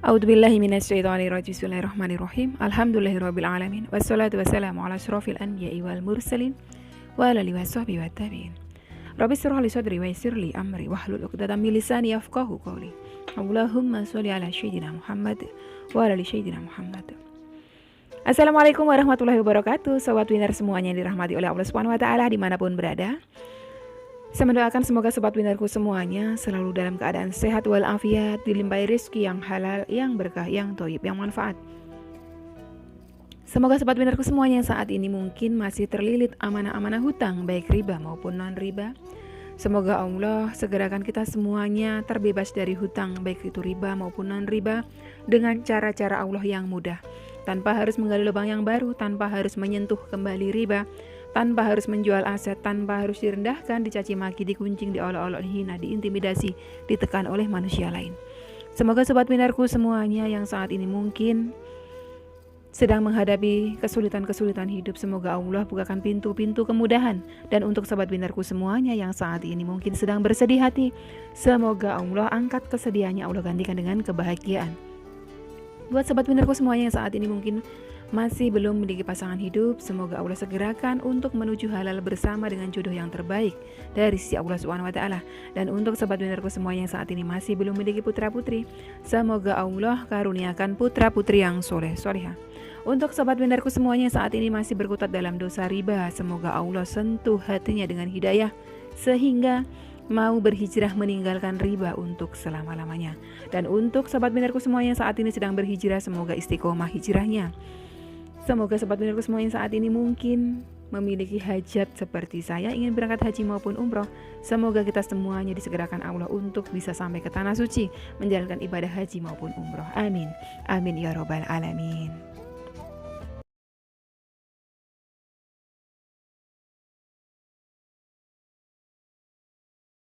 A'udzubillahi minasyaitonirrajim. Bismillahirrahmanirrahim. Alhamdulillahirabbil alamin. Wassalatu wassalamu ala asyrofil anbiya'i wal mursalin wa ala alihi washabbihi wattabi'in. Rabbi shrah li sadri wa yassir li amri wahlul 'uqdatam min lisani yafqahu qawli. Allahumma shalli ala sayyidina Muhammad wa ala ali sayyidina Muhammad. Assalamualaikum warahmatullahi wabarakatuh. Sobat Winner semuanya yang dirahmati oleh Allah Subhanahu wa taala dimanapun berada. Saya mendoakan semoga sobat winnerku semuanya selalu dalam keadaan sehat walafiat, dilimpahi rezeki yang halal, yang berkah, yang thayyib, yang manfaat. Semoga sobat winnerku semuanya saat ini mungkin masih terlilit amanah-amanah hutang, baik riba maupun non-riba. Semoga Allah segerakan kita semuanya terbebas dari hutang, baik itu riba maupun non-riba, dengan cara-cara Allah yang mudah, tanpa harus menggali lubang yang baru, tanpa harus menyentuh kembali riba, tanpa harus menjual aset, tanpa harus direndahkan, dicaci maki, dikuncing, diolok-olok, dihina, diintimidasi, ditekan oleh manusia lain. Semoga sobat winnerku semuanya yang saat ini mungkin sedang menghadapi kesulitan-kesulitan hidup, semoga Allah bukakan pintu-pintu kemudahan. Dan untuk sobat winnerku semuanya yang saat ini mungkin sedang bersedih hati, semoga Allah angkat kesedihannya, Allah gantikan dengan kebahagiaan. Buat sobat winnerku semuanya yang saat ini mungkin masih belum memiliki pasangan hidup, semoga Allah segerakan untuk menuju halal bersama dengan jodoh yang terbaik dari sisi Allah Subhanahu wa taala. Dan untuk sobat winnerku semua yang saat ini masih belum memiliki putra-putri, semoga Allah karuniakan putra-putri yang soleh-solehah. Untuk sobat winnerku semuanya yang saat ini masih berkutat dalam dosa riba, semoga Allah sentuh hatinya dengan hidayah sehingga mau berhijrah meninggalkan riba untuk selama-lamanya. Dan untuk sobat winnerku semuanya yang saat ini sedang berhijrah, semoga istiqomah hijrahnya. Semoga sobat winnerku semua yang saat ini mungkin memiliki hajat seperti saya, ingin berangkat haji maupun umroh, semoga kita semuanya disegerakan Allah untuk bisa sampai ke tanah suci, menjalankan ibadah haji maupun umroh. Amin. Amin ya robbal alamin.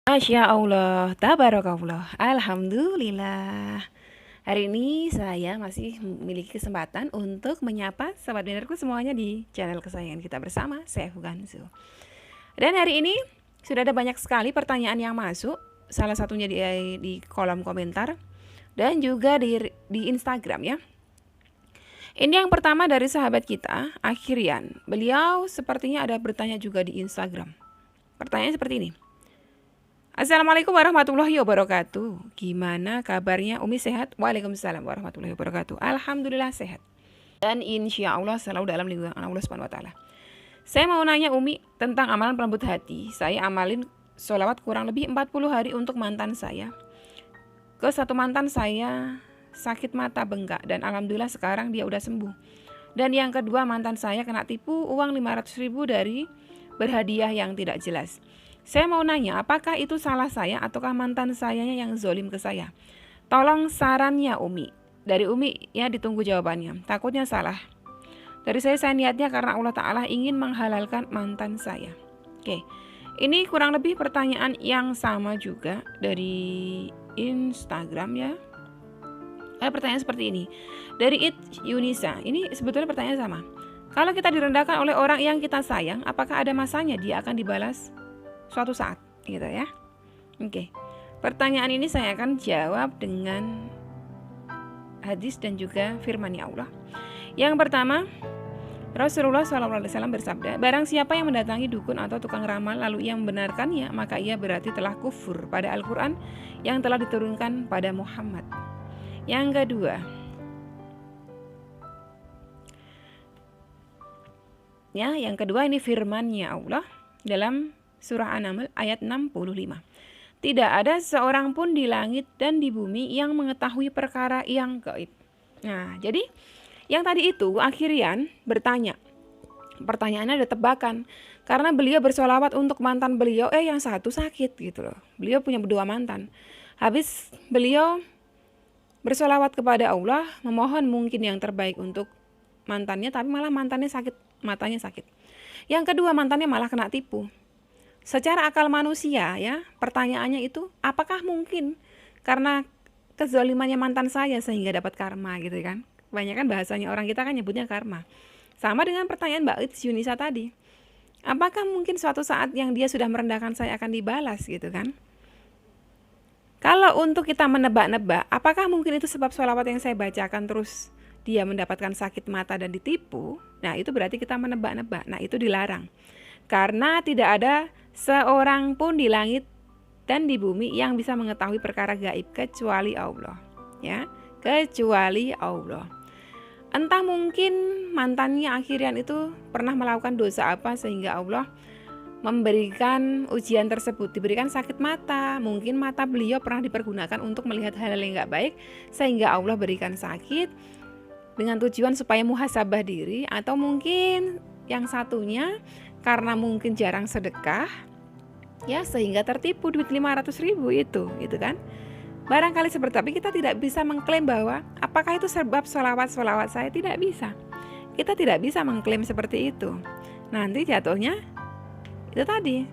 Masya Allah, tabarakallah, alhamdulillah. Hari ini saya masih memiliki kesempatan untuk menyapa sobat winnerku semuanya di channel kesayangan kita bersama, Chef Gansu. Dan hari ini sudah ada banyak sekali pertanyaan yang masuk, salah satunya di kolom komentar dan juga di Instagram ya. Ini yang pertama dari sahabat kita, Akhirian. Beliau sepertinya ada bertanya juga di Instagram. Pertanyaannya seperti ini. Assalamualaikum warahmatullahi wabarakatuh. Gimana kabarnya Umi, sehat? Waalaikumsalam warahmatullahi wabarakatuh. Alhamdulillah sehat. Dan insya Allah selalu dalam lindungan Allah Subhanahu wa taala. Saya mau nanya Umi tentang amalan pelembut hati. Saya amalin sholawat kurang lebih 40 hari untuk mantan saya. Ke satu mantan saya sakit mata bengkak dan alhamdulillah sekarang dia udah sembuh. Dan yang kedua mantan saya kena tipu uang 500.000 dari berhadiah yang tidak jelas. Saya mau nanya, apakah itu salah saya ataukah mantan sayanya yang zolim ke saya? Tolong sarannya Umi. Dari Umi ya, ditunggu jawabannya. Takutnya salah. Dari saya niatnya karena Allah Ta'ala ingin menghalalkan mantan saya. Oke, ini kurang lebih pertanyaan yang sama juga dari Instagram ya. Pertanyaan seperti ini. Dari It Yunisa, ini sebetulnya pertanyaan sama. Kalau kita direndahkan oleh orang yang kita sayang, apakah ada masanya dia akan dibalas suatu saat, gitu ya. Oke. Pertanyaan ini saya akan jawab dengan hadis dan juga firman-Nya Allah. Yang pertama, Rasulullah SAW bersabda, barang siapa yang mendatangi dukun atau tukang ramal lalu ia membenarkannya, maka ia berarti telah kufur pada Al-Quran yang telah diturunkan pada Muhammad. Yang kedua, yang kedua ini firman-Nya Allah dalam Surah An-Naml ayat 65. Tidak ada seorang pun di langit dan di bumi yang mengetahui perkara yang gaib. Nah, jadi yang tadi itu Akhirian bertanya. Pertanyaannya ada tebakan. Karena beliau bersolawat untuk mantan beliau, yang satu sakit gitu loh. Beliau punya dua mantan. Habis beliau bersolawat kepada Allah, memohon mungkin yang terbaik untuk mantannya, tapi malah mantannya sakit, matanya sakit. Yang kedua mantannya malah kena tipu. Secara akal manusia ya, pertanyaannya itu apakah mungkin karena kezalimannya mantan saya sehingga dapat karma gitu kan. Kebanyakan bahasanya orang kita kan nyebutnya karma. Sama dengan pertanyaan Mbak It Yunisa tadi. Apakah mungkin suatu saat yang dia sudah merendahkan saya akan dibalas gitu kan. Kalau untuk kita menebak-nebak, apakah mungkin itu sebab sholawat yang saya bacakan terus dia mendapatkan sakit mata dan ditipu? Nah, itu berarti kita menebak-nebak. Nah, itu dilarang. Karena tidak ada seorang pun di langit dan di bumi yang bisa mengetahui perkara gaib kecuali Allah. Ya, kecuali Allah. Entah mungkin mantannya akhirian itu pernah melakukan dosa apa sehingga Allah memberikan ujian tersebut, diberikan sakit mata. Mungkin mata beliau pernah dipergunakan untuk melihat hal-hal yang gak baik sehingga Allah berikan sakit dengan tujuan supaya muhasabah diri. Atau mungkin yang satunya karena mungkin jarang sedekah, ya, sehingga tertipu duit 500.000 itu gitu kan. Barangkali seperti, tapi kita tidak bisa mengklaim bahwa apakah itu sebab sholawat saya, tidak bisa. Kita tidak bisa mengklaim seperti itu. Nanti jatuhnya itu tadi,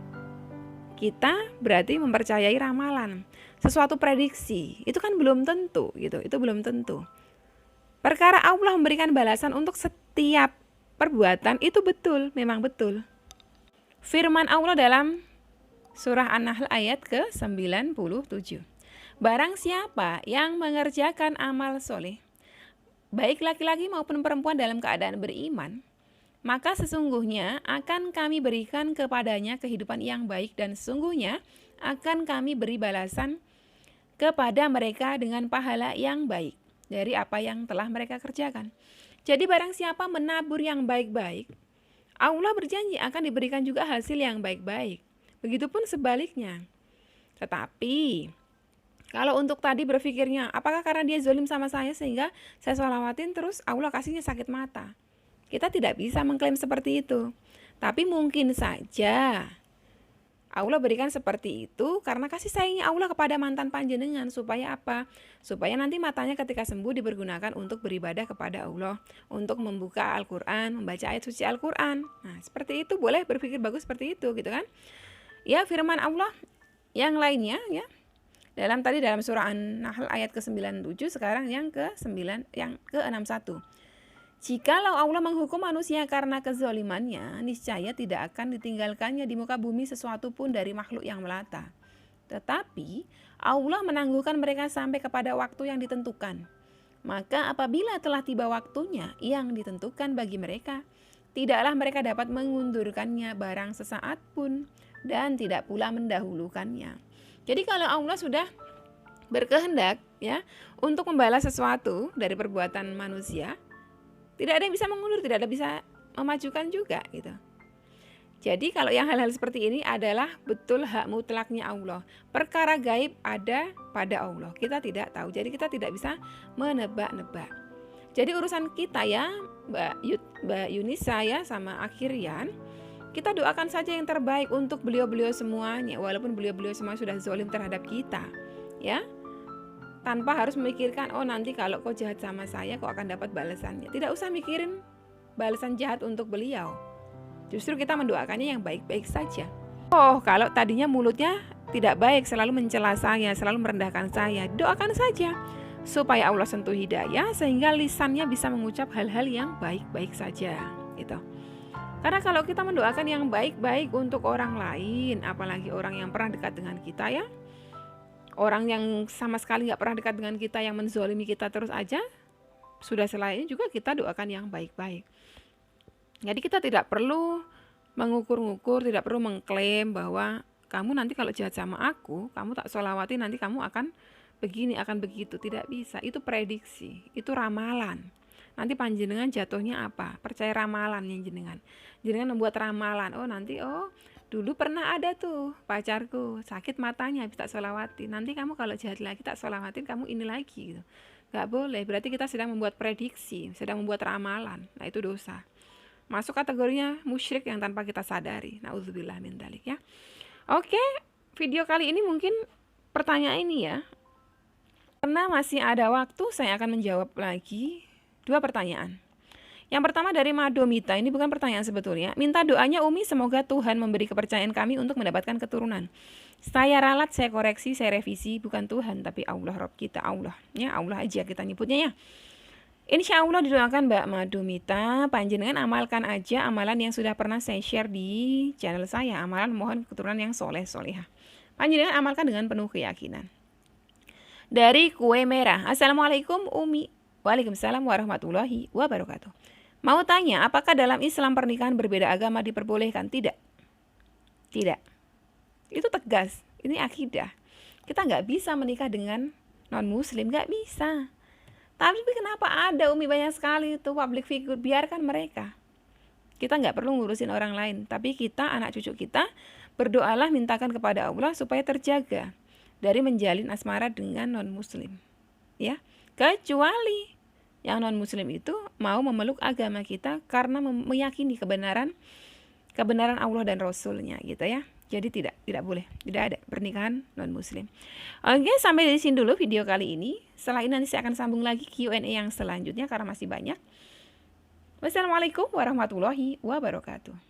kita berarti mempercayai ramalan, sesuatu prediksi, itu kan belum tentu gitu, itu belum tentu. Perkara Allah memberikan balasan untuk setiap perbuatan itu betul, memang betul. Firman Allah dalam surah An-Nahl ayat ke-97. Barang siapa yang mengerjakan amal soleh, baik laki-laki maupun perempuan dalam keadaan beriman, maka sesungguhnya akan kami berikan kepadanya kehidupan yang baik dan sesungguhnya akan kami beri balasan kepada mereka dengan pahala yang baik dari apa yang telah mereka kerjakan. Jadi barang siapa menabur yang baik-baik, Allah berjanji akan diberikan juga hasil yang baik-baik. Begitupun sebaliknya. Tetapi kalau untuk tadi berpikirnya, apakah karena dia zalim sama saya sehingga saya sholawatin terus Allah kasihnya sakit mata? Kita tidak bisa mengklaim seperti itu. Tapi mungkin saja Allah berikan seperti itu karena kasih sayangnya Allah kepada mantan panjenengan. Supaya apa? Supaya nanti matanya ketika sembuh dipergunakan untuk beribadah kepada Allah, untuk membuka Al-Quran, membaca ayat suci Al-Quran. Nah, seperti itu, boleh berpikir bagus seperti itu gitu kan. Ya, firman Allah yang lainnya ya, dalam surah An-Nahl ayat ke-97, sekarang yang ke-61. Jikalau Allah menghukum manusia karena kezalimannya, niscaya tidak akan ditinggalkannya di muka bumi sesuatu pun dari makhluk yang melata. Tetapi Allah menangguhkan mereka sampai kepada waktu yang ditentukan. Maka apabila telah tiba waktunya yang ditentukan bagi mereka, tidaklah mereka dapat mengundurkannya barang sesaat pun dan tidak pula mendahulukannya. Jadi kalau Allah sudah berkehendak ya untuk membalas sesuatu dari perbuatan manusia, tidak ada yang bisa mengundur, tidak ada bisa memajukan juga gitu. Jadi kalau yang hal-hal seperti ini adalah betul hak mutlaknya Allah. Perkara gaib ada pada Allah, kita tidak tahu. Jadi kita tidak bisa menebak-nebak. Jadi urusan kita ya Mbak Yunisa ya sama Akhirian, kita doakan saja yang terbaik untuk beliau-beliau semuanya. Walaupun beliau-beliau semua sudah zalim terhadap kita ya, tanpa harus memikirkan, oh nanti kalau kau jahat sama saya kau akan dapat balasannya. Tidak usah mikirin balasan jahat untuk beliau. Justru kita mendoakannya yang baik-baik saja. Oh, kalau tadinya mulutnya tidak baik, selalu mencela saya, selalu merendahkan saya, doakan saja supaya Allah sentuh hidayah sehingga lisannya bisa mengucap hal-hal yang baik-baik saja gitu. Karena kalau kita mendoakan yang baik-baik untuk orang lain, apalagi orang yang pernah dekat dengan kita ya, orang yang sama sekali gak pernah dekat dengan kita, yang menzolimi kita terus aja, sudah selain juga kita doakan yang baik-baik. Jadi kita tidak perlu mengukur-ngukur, tidak perlu mengklaim bahwa kamu nanti kalau jahat sama aku, kamu tak sholawati nanti kamu akan begini, akan begitu. Tidak bisa, itu prediksi, itu ramalan. Nanti panjenengan jatuhnya apa? Percaya ramalan yang jenengan membuat ramalan. Oh nanti, dulu pernah ada tuh pacarku sakit matanya habis tak sholawati. Nanti kamu kalau jahat lagi tak sholawatin kamu ini lagi gitu. Gak boleh, berarti kita sedang membuat prediksi, sedang membuat ramalan. Nah itu dosa. Masuk kategorinya musyrik yang tanpa kita sadari. Nauzubillah min dzalik ya. Oke, video kali ini mungkin pertanyaan ini ya. Karena masih ada waktu, saya akan menjawab lagi 2 pertanyaan. Yang pertama dari Madomita, ini bukan pertanyaan sebetulnya. Minta doanya Umi, semoga Tuhan memberi kepercayaan kami untuk mendapatkan keturunan. Saya ralat, saya koreksi, saya revisi, bukan Tuhan tapi Allah, Rob kita, Allah. Ya, Allah aja kita nyebutnya ya. Insya Allah didoakan Mbak Madomita, panjenengan amalkan aja amalan yang sudah pernah saya share di channel saya. Amalan mohon keturunan yang soleh-solehah. Panjenengan amalkan dengan penuh keyakinan. dari kue merah. Assalamualaikum Umi. Waalaikumsalam warahmatullahi wabarakatuh. Mau tanya, apakah dalam Islam pernikahan berbeda agama diperbolehkan? Tidak. Tidak. Itu tegas. Ini akidah. Kita nggak bisa menikah dengan non-muslim. Nggak bisa. Tapi kenapa ada Umi banyak sekali itu public figure? Biarkan mereka. Kita nggak perlu ngurusin orang lain. Tapi kita, anak cucu kita, berdoalah, mintakan kepada Allah supaya terjaga dari menjalin asmara dengan non-muslim. Ya, kecuali yang non-muslim itu mau memeluk agama kita karena meyakini kebenaran Allah dan Rasulnya gitu ya. Jadi tidak boleh, tidak ada pernikahan non-muslim. Oke, sampai di sini dulu video kali ini. Setelah ini nanti saya akan sambung lagi Q&A yang selanjutnya karena masih banyak. Wassalamualaikum warahmatullahi wabarakatuh.